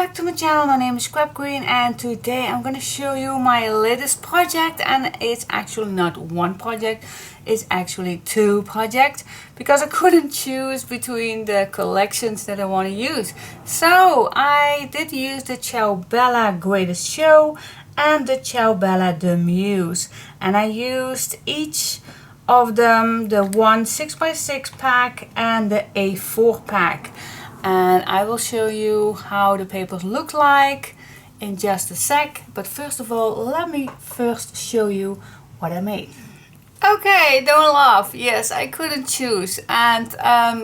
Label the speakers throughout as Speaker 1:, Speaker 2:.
Speaker 1: back to my channel. My name is Scrap Queen and today I'm going to show you my latest project, and it's actually not one project, it's actually two projects because I couldn't choose between the collections that I want to use. So I did use the Ciao Greatest Show and the Ciao the Muse, and I used each of them, the 1 6x6 pack and the A4 pack. And I will show you how the papers look like in just a sec. But first of all, let me first show you what I made. Okay, don't laugh. Yes, I couldn't choose. And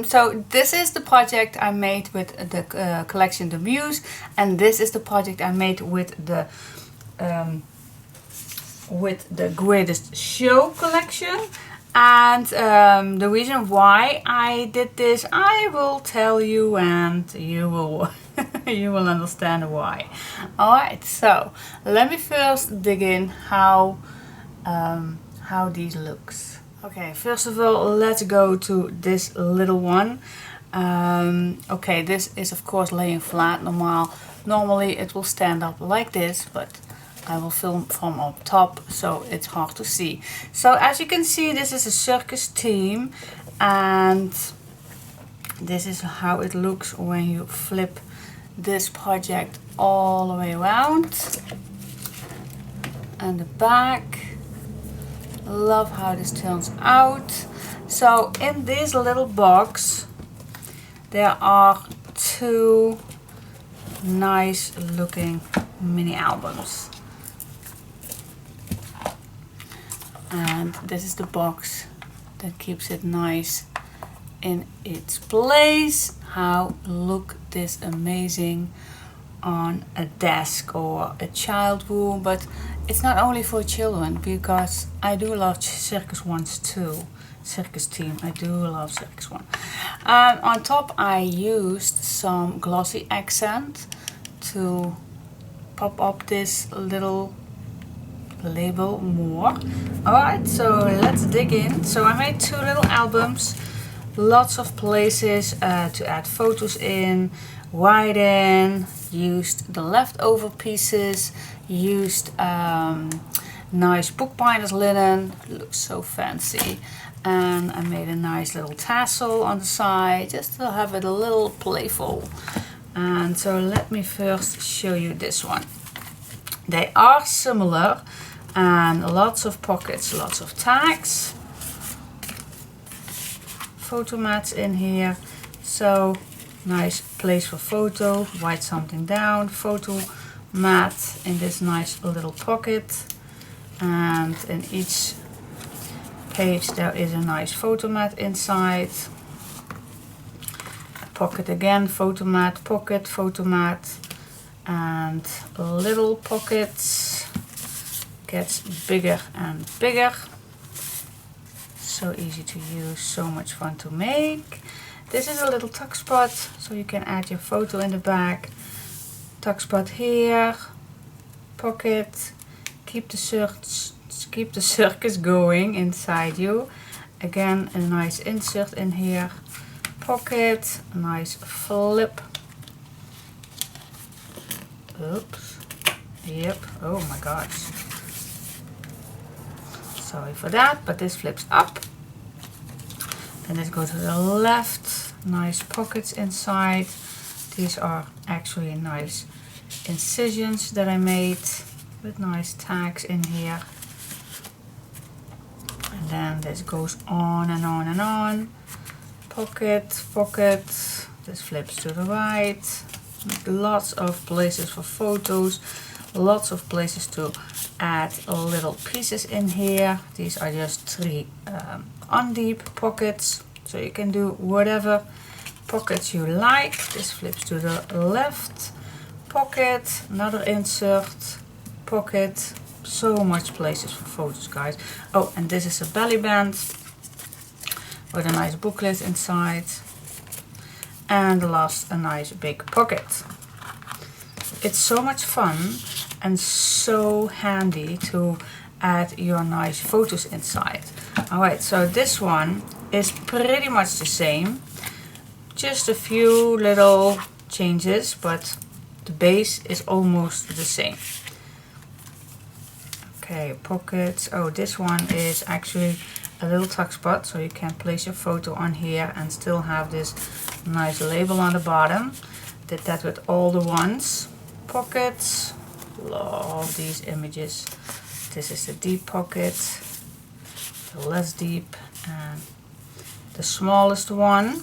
Speaker 1: so this is the project I made with the collection The Muse. And this is the project I made with the Greatest Show collection. And the reason why I did this, I will tell you, and you will you will understand why. Alright, so let me first dig in how these looks. Okay, first of all, let's go to this little one. Okay, this is of course laying flat. Normally it will stand up like this, but I will film from up top so it's hard to see. So as you can see, this is a Circus team, and this is how it looks when you flip this project all the way around. And the back, love how this turns out. So in this little box there are two nice looking mini albums. And this is the box that keeps it nice in its place. How look this amazing on a desk or a child room, but it's not only for children, because I do love Circus ones too. Circus team, I do love Circus one. On top I used some glossy accent to pop up this little label more. Alright, so let's dig in. So I made two little albums, lots of places to add photos in, widen, used the leftover pieces, used nice bookbinders linen, looks so fancy, and I made a nice little tassel on the side just to have it a little playful. And so let me first show you this one. They are similar, and lots of pockets, lots of tags, photo mats in here, so nice place for photo, write something down, photo mat in this nice little pocket, and in each page there is a nice photo mat inside. Pocket again, photo mat, pocket, photo mat, and little pockets. Gets bigger and bigger. So easy to use, so much fun to make. This is a little tuck spot, so you can add your photo in the back. Tuck spot here, pocket, keep the circus going inside you. Again, a nice insert in here. Pocket, a nice flip. Oops. Yep. Oh my gosh. Sorry for that, but this flips up. Then let's go to the left. Nice pockets inside. These are actually nice incisions that I made with nice tags in here. And then this goes on and on and on. Pocket, pocket. This flips to the right. Lots of places for photos. Lots of places to add little pieces in here. These are just three undeep pockets, so you can do whatever pockets you like. This flips to the left. Pocket, another insert, pocket. So much places for photos, guys. Oh, and this is a belly band with a nice booklet inside. And the last, a nice big pocket. It's so much fun and so handy to add your nice photos inside. Alright, so this one is pretty much the same. Just a few little changes, but the the base is almost the same. Okay, pockets. Oh, this one is actually a little tuck spot, so you can place your photo on here and still have this nice label on the bottom. Did that with all the ones. Pockets. Love these images. This is the deep pocket, the less deep, and the smallest one.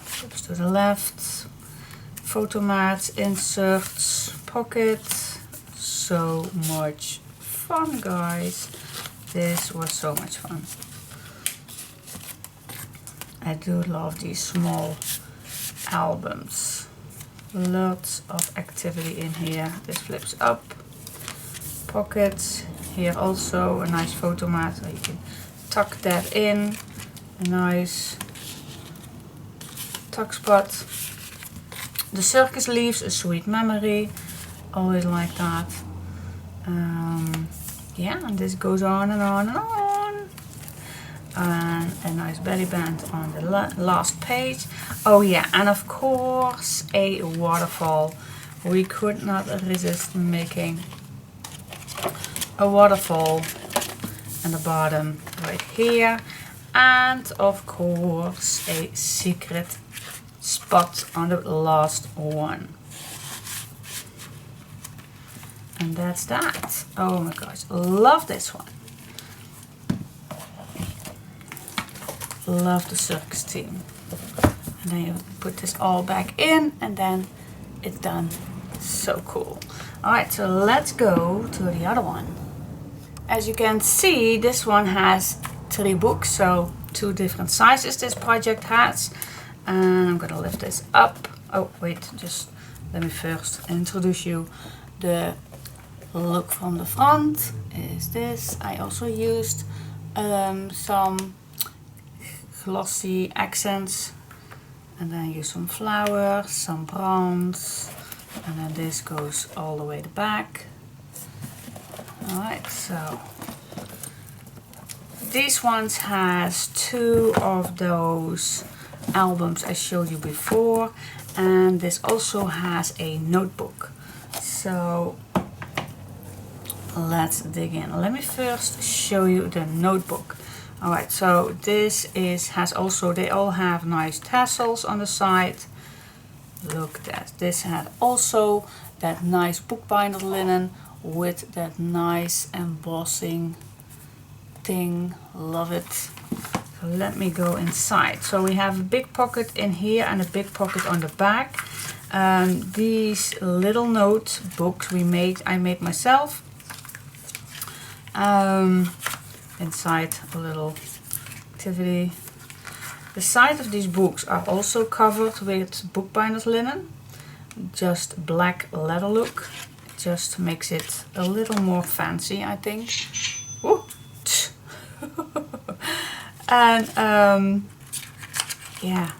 Speaker 1: Flips to the left. Photo mats, inserts, pocket. So much fun, guys. This was so much fun. I do love these small albums. Lots of activity in here. This flips up. Pockets. Here also a nice photo mat, so you can tuck that in. A nice tuck spot. The Circus leaves a sweet memory. Always like that. Yeah, and this goes on and on and on. And a nice belly band on the last page. Oh yeah, and of course a waterfall. We could not resist making a waterfall on the bottom right here. And of course a secret spot on the last one. And that's that. Oh my gosh, love this one. Love the Circus team. And then you put this all back in and then it's done. So cool. Alright, so let's go to the other one. As you can see, this one has 3 books, so 2 different sizes this project has. And I'm gonna lift this up. Oh wait, just let me first introduce you. The look from the front is this. I also used some glossy accents, and then use some flowers, some bronze, and then this goes all the way to the back. Alright, so these ones has 2 of those albums I showed you before, and this also has a notebook. So let's dig in. Let me first show you the notebook. Alright, so this has also, they all have nice tassels on the side. Look at that. This had also that nice bookbinder linen with that nice embossing thing. Love it. So let me go inside. So we have a big pocket in here and a big pocket on the back. These little notebooks I made myself. Inside a little activity. The sides of these books are also covered with bookbinder's linen. Just black leather look. It just makes it a little more fancy, I think. Ooh. And yeah,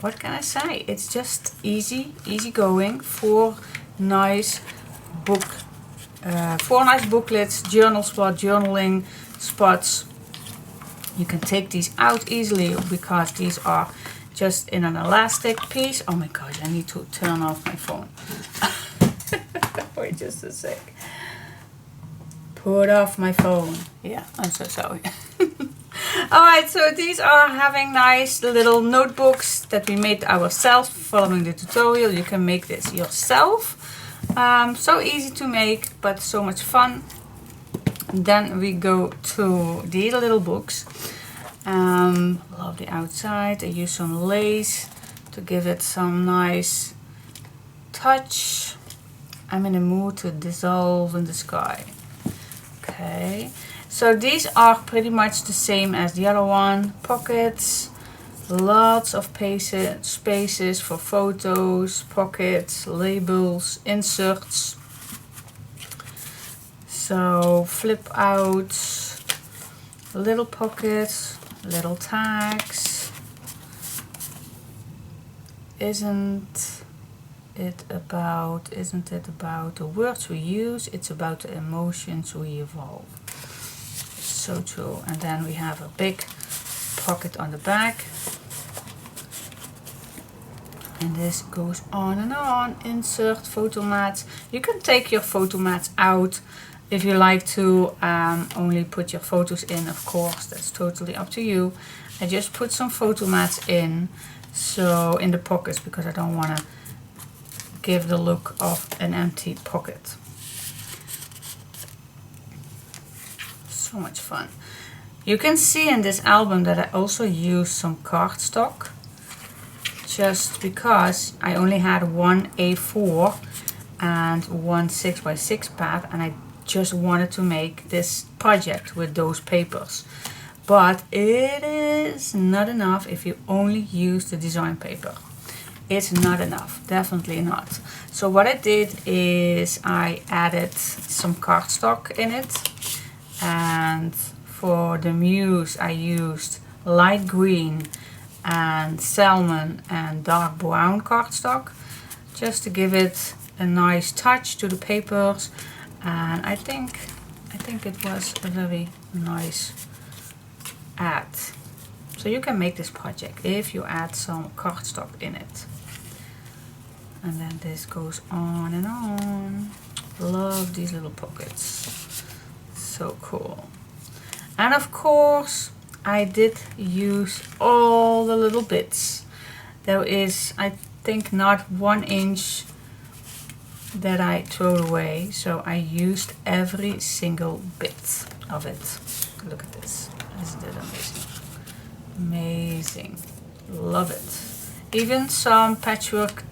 Speaker 1: what can I say? It's just easy going. 4 nice booklets, journal spot, journaling spots. You can take these out easily because these are just in an elastic piece. Oh my gosh, I need to turn off my phone. Wait just a sec. Put off my phone. Yeah, I'm so sorry. Alright, so these are having nice little notebooks that we made ourselves following the tutorial. You can make this yourself. So easy to make, but so much fun. Then we go to these little books. Love the outside. I use some lace to give it some nice touch. I'm in the mood to dissolve in the sky. Okay, so these are pretty much the same as the other one. Pockets, lots of spaces for photos, pockets, labels, inserts. So flip out, little pockets, little tags. Isn't it about the words we use? It's about the emotions we evolve. So true. And then we have a big pocket on the back. And this goes on and on. Insert photo mats. You can take your photo mats out if you like to only put your photos in, of course. That's totally up to you. I just put some photo mats in, so in the pockets, because I don't want to give the look of an empty pocket. So much fun. You can see in this album that I also used some cardstock, just because I only had one A4 and one 6x6 pad, and I just wanted to make this project with those papers. But it is not enough if you only use the design paper. It's not enough, definitely not. So what I did is I added some cardstock in it, and for the Muse I used light green and salmon and dark brown cardstock, just to give it a nice touch to the papers. And I think it was a very nice add. So you can make this project if you add some cardstock in it. And then this goes on and on. Love these little pockets. So cool. And of course I did use all the little bits. There is, I think, not 1 inch that I threw away, so I used every single bit of it. Look at this. Isn't it amazing? Amazing. Love it. Even some patchwork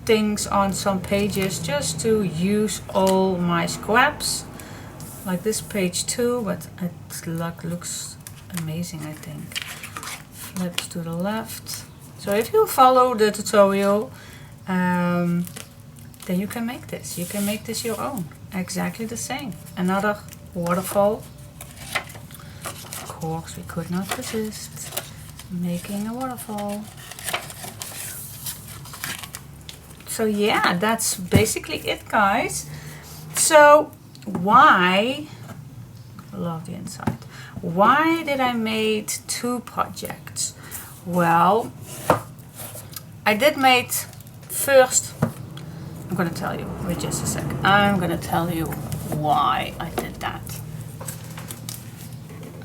Speaker 1: things on some pages, just to use all my scraps, like this page too, but it looks amazing, I think. Flips to the left. So if you follow the tutorial, then you can make this. You can make this your own. Exactly the same. Another waterfall. Of course, we could not resist making a waterfall. So yeah, that's basically it, guys. So why, love the inside, why did I make 2 projects? Well, I did make first, I'm gonna tell you, wait just a second, I'm gonna tell you why I did that.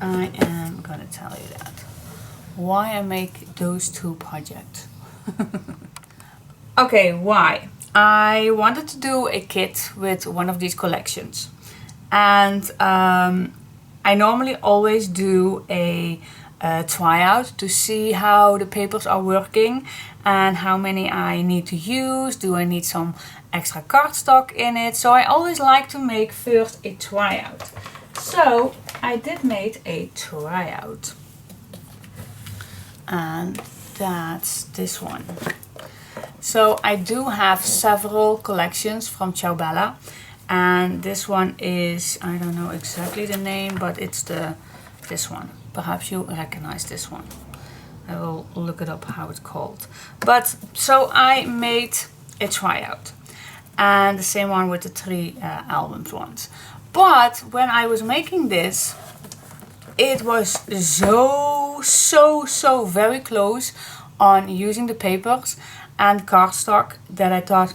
Speaker 1: I am gonna tell you that. Why I make those 2 projects. Okay, why? I wanted to do a kit with one of these collections, and I normally always do a tryout to see how the papers are working and how many I need to use. Do I need some extra cardstock in it? So I always like to make first a tryout. So I did make a tryout, and that's this one. So I do have several collections from Ciao, and this one is, I don't know exactly the name, but it's this one. Perhaps you recognize this one. I will look it up how it's called. But so I made a tryout, and the same one with the 3 albums ones. But when I was making this, it was so very close on using the papers and cardstock that I thought,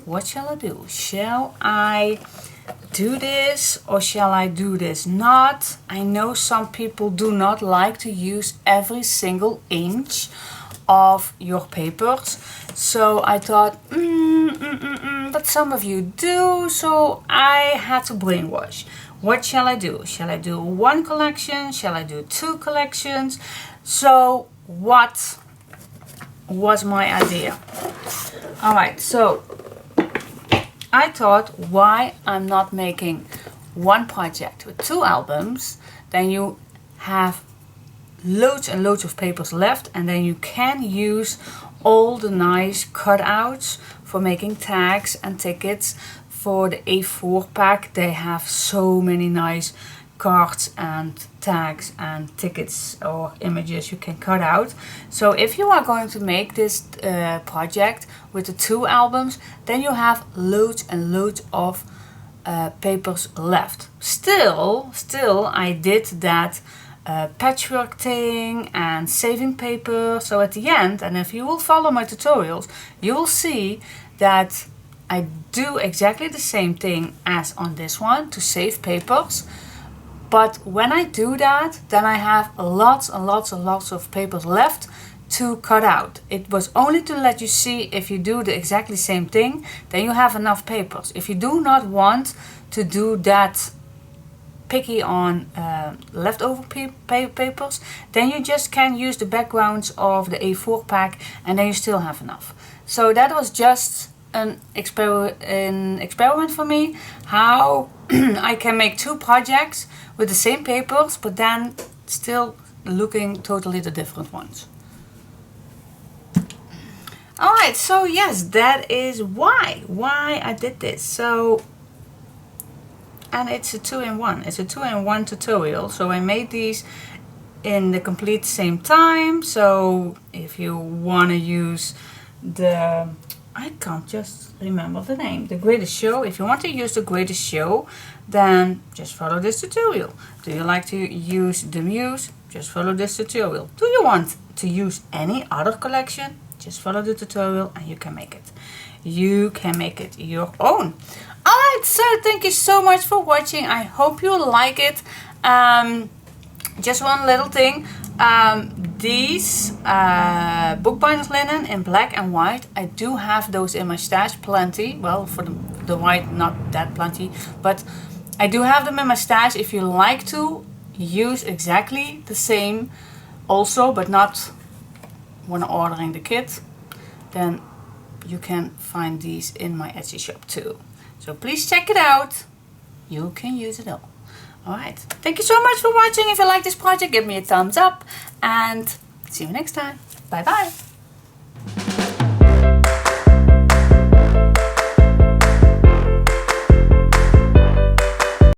Speaker 1: what shall I do? Shall I do this or shall I do this not? I know some people do not like to use every single inch of your papers. So I thought, but some of you do, so I had to brainwash. What shall I do? Shall I do 1 collection? Shall I do 2 collections? So what was my idea? Alright, so I thought, why I'm not making 1 project with 2 albums, then you have loads and loads of papers left, and then you can use all the nice cutouts for making tags and tickets. For the A4 pack, they have so many nice cards and tags and tickets or images you can cut out. So if you are going to make this project with the 2 albums, then you have loads and loads of papers left. Still I did that patchwork thing and saving paper. So at the end, and if you will follow my tutorials, you will see that I do exactly the same thing as on this one to save papers. But when I do that, then I have lots and lots and lots of papers left to cut out. It was only to let you see if you do the exactly same thing, then you have enough papers. If you do not want to do that picky on leftover papers, then you just can use the backgrounds of the A4 pack and then you still have enough. So that was just an experiment for me, how I can make 2 projects with the same papers, but then still looking totally the different ones. Alright, so yes, that is why I did this. So, and it's a 2-in-1. It's a 2-in-1 tutorial. So I made these in the complete same time. So if you want to use the, I can't just remember the name, the greatest show. If you want to use the greatest show, then just follow this tutorial. Do you like to use the Muse? Just follow this tutorial. Do you want to use any other collection? Just follow the tutorial and you can make it. You can make it your own. Alright, so thank you so much for watching. I hope you like it. Just one little thing. These bookbinders linen in black and white, I do have those in my stash plenty. Well, for the white, not that plenty, but I do have them in my stash. If you like to use exactly the same also, but not when ordering the kit, then you can find these in my Etsy shop too. So please check it out. You can use it all. Alright, thank you so much for watching. If you like this project, give me a thumbs up and see you next time. Bye bye.